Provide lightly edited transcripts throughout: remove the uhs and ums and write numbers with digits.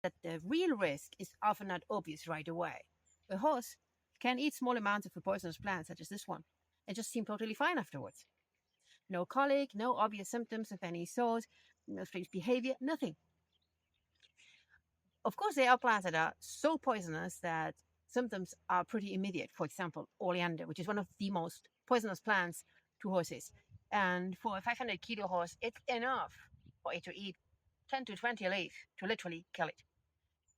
that the real risk is often not obvious right away. A horse can eat small amounts of a poisonous plant, such as this one, and just seem totally fine afterwards. No colic, no obvious symptoms of any sort, no strange behavior, nothing. Of course, there are plants that are so poisonous that symptoms are pretty immediate. For example, oleander, which is one of the most poisonous plants to horses. And for a 500-kilo horse, it's enough for it to eat 10 to 20 leaves to literally kill it.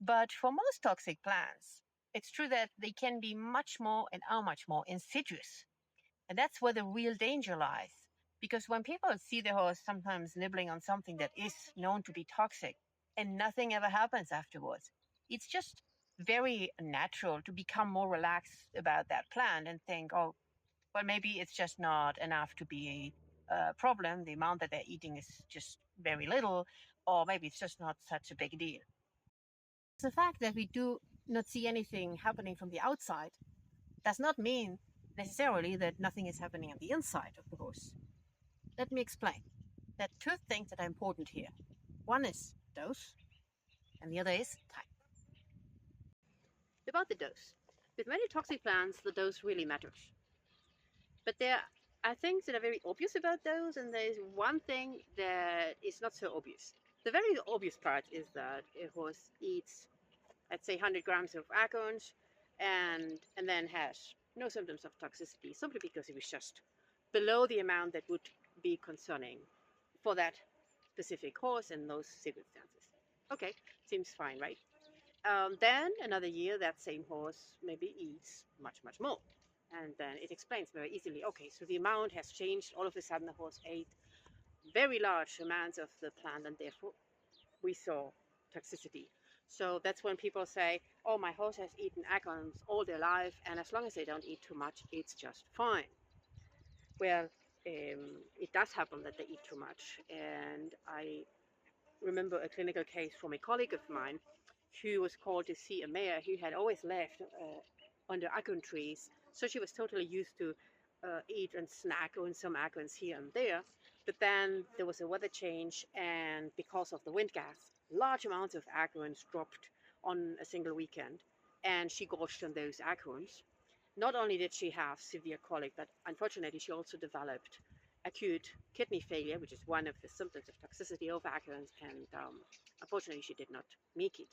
But for most toxic plants, it's true that they can be much more and are much more insidious. And that's where the real danger lies. Because when people see the horse sometimes nibbling on something that is known to be toxic and nothing ever happens afterwards, it's just very natural to become more relaxed about that plant and think, oh, well, maybe it's just not enough to be a problem. The amount that they're eating is just very little, or maybe it's just not such a big deal. The fact that we do not see anything happening from the outside does not mean necessarily that nothing is happening on the inside of the horse. Let me explain. There are two things that are important here. One is dose, and the other is time. About the dose. With many toxic plants, the dose really matters. But there are things that are very obvious about those, and there is one thing that is not so obvious. The very obvious part is that a horse eats, let's say, 100 grams of acorns and then has no symptoms of toxicity, simply because it was just below the amount that would be concerning for that specific horse in those circumstances. Okay, seems fine, right? Then another year, that same horse maybe eats much, much more. And then it explains very easily, okay, so the amount has changed. All of a sudden, the horse ate very large amounts of the plant, and therefore we saw toxicity. So that's when people say, oh, my horse has eaten acorns all their life, and as long as they don't eat too much, it's just fine. Well, it does happen that they eat too much. And I remember a clinical case from a colleague of mine who was called to see a mare who had always lived under acorn trees. So she was totally used to eat and snack on some acorns here and there. But then there was a weather change, and because of the wind gas, large amounts of acorns dropped on a single weekend, and she gorged on those acorns. Not only did she have severe colic, but unfortunately she also developed acute kidney failure, which is one of the symptoms of toxicity of acorns, and unfortunately she did not make it.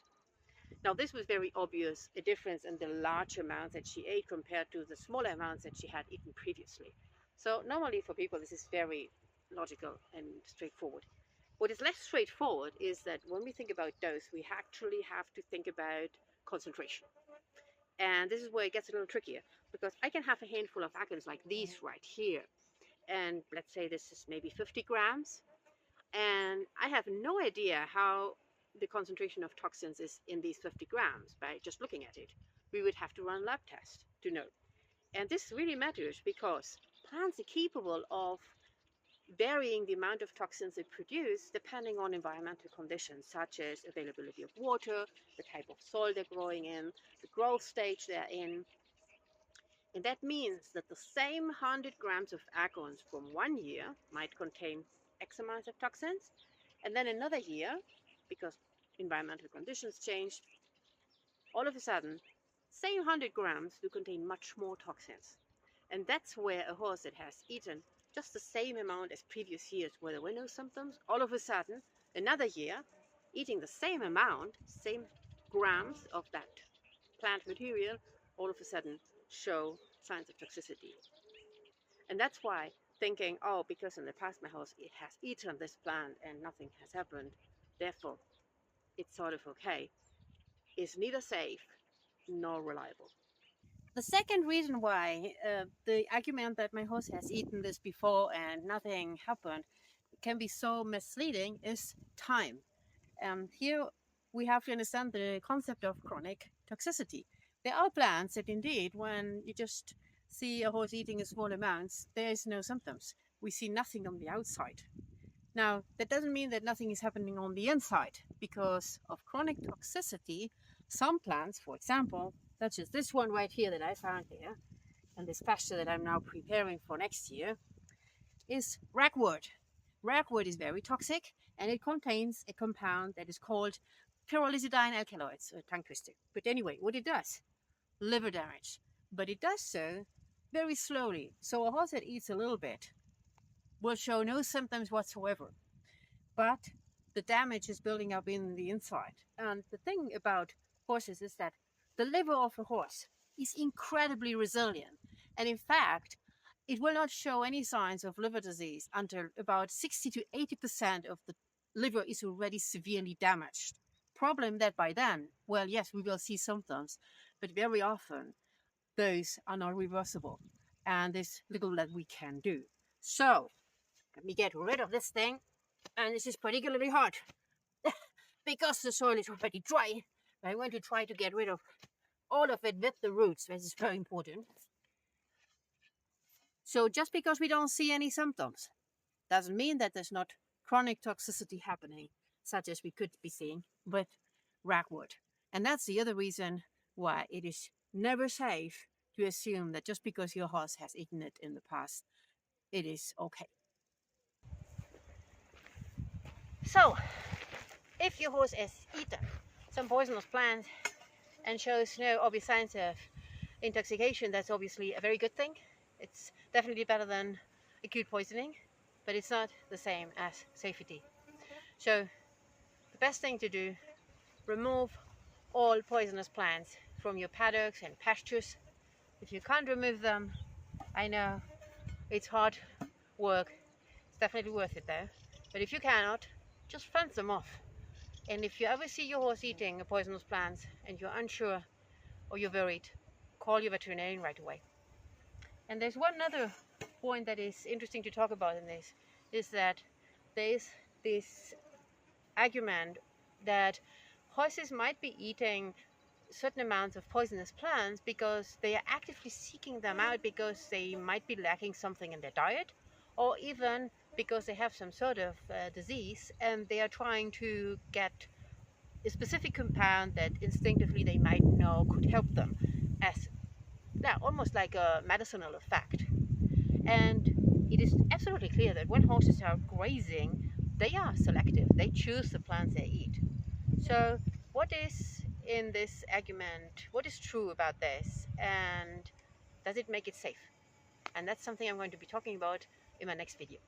Now, this was very obvious, a difference in the large amounts that she ate compared to the smaller amounts that she had eaten previously. So normally for people, this is very logical and straightforward. What is less straightforward is that when we think about dose, we actually have to think about concentration. And this is where it gets a little trickier, because I can have a handful of acorns like these right here. And let's say this is maybe 50 grams. And I have no idea how the concentration of toxins is in these 50 grams by just looking at it. We would have to run a lab test to know. And this really matters because plants are capable of varying the amount of toxins they produce depending on environmental conditions, such as availability of water, the type of soil they're growing in, the growth stage they're in. And that means that the same 100 grams of acorns from one year might contain X amount of toxins, and then another year, because environmental conditions changed, all of a sudden, same 100 grams do contain much more toxins. And that's where a horse that has eaten just the same amount as previous years where there were no symptoms, all of a sudden, another year, eating the same amount, same grams of that plant material, all of a sudden show signs of toxicity. And that's why thinking, oh, because in the past my horse it has eaten this plant and nothing has happened, therefore it's sort of okay, is neither safe nor reliable. The second reason why the argument that my horse has eaten this before and nothing happened can be so misleading is time. Here we have to understand the concept of chronic toxicity. There are plants that indeed, when you just see a horse eating in small amounts, there is no symptoms. We see nothing on the outside. Now, that doesn't mean that nothing is happening on the inside. Because of chronic toxicity, some plants, for example, such as this one right here that I found here, and this pasture that I'm now preparing for next year, is ragwort. Ragwort is very toxic, and it contains a compound that is called pyrrolizidine alkaloids, a tongue twister. But anyway, what it does, liver damage. But it does so very slowly. So a horse that eats a little bit will show no symptoms whatsoever. But the damage is building up in the inside. And the thing about horses is that the liver of a horse is incredibly resilient. And in fact, it will not show any signs of liver disease until about 60 to 80% of the liver is already severely damaged. Problem that by then, well, yes, we will see symptoms, but very often those are not reversible. And there's little that we can do. So, let me get rid of this thing. And this is particularly hard because the soil is already dry. I'm going to try to get rid of all of it with the roots. This is very important. So just because we don't see any symptoms doesn't mean that there's not chronic toxicity happening, such as we could be seeing with ragwort. And that's the other reason why it is never safe to assume that just because your horse has eaten it in the past, it is okay. So, if your horse has eaten some poisonous plant and shows no obvious signs of intoxication, that's obviously a very good thing. It's definitely better than acute poisoning, but it's not the same as safety. So the best thing to do, remove all poisonous plants from your paddocks and pastures. If you can't remove them, I know it's hard work. It's definitely worth it though. But if you cannot, just fence them off. And if you ever see your horse eating a poisonous plant and you're unsure or you're worried, call your veterinarian right away. And there's one other point that is interesting to talk about in this, is that there's this argument that horses might be eating certain amounts of poisonous plants because they are actively seeking them out because they might be lacking something in their diet, or even because they have some sort of disease and they are trying to get a specific compound that instinctively they might know could help them, as almost like a medicinal effect. And it is absolutely clear that when horses are grazing, they are selective. They choose the plants they eat. So what is in this argument, what is true about this, and does it make it safe? And that's something I'm going to be talking about in my next video.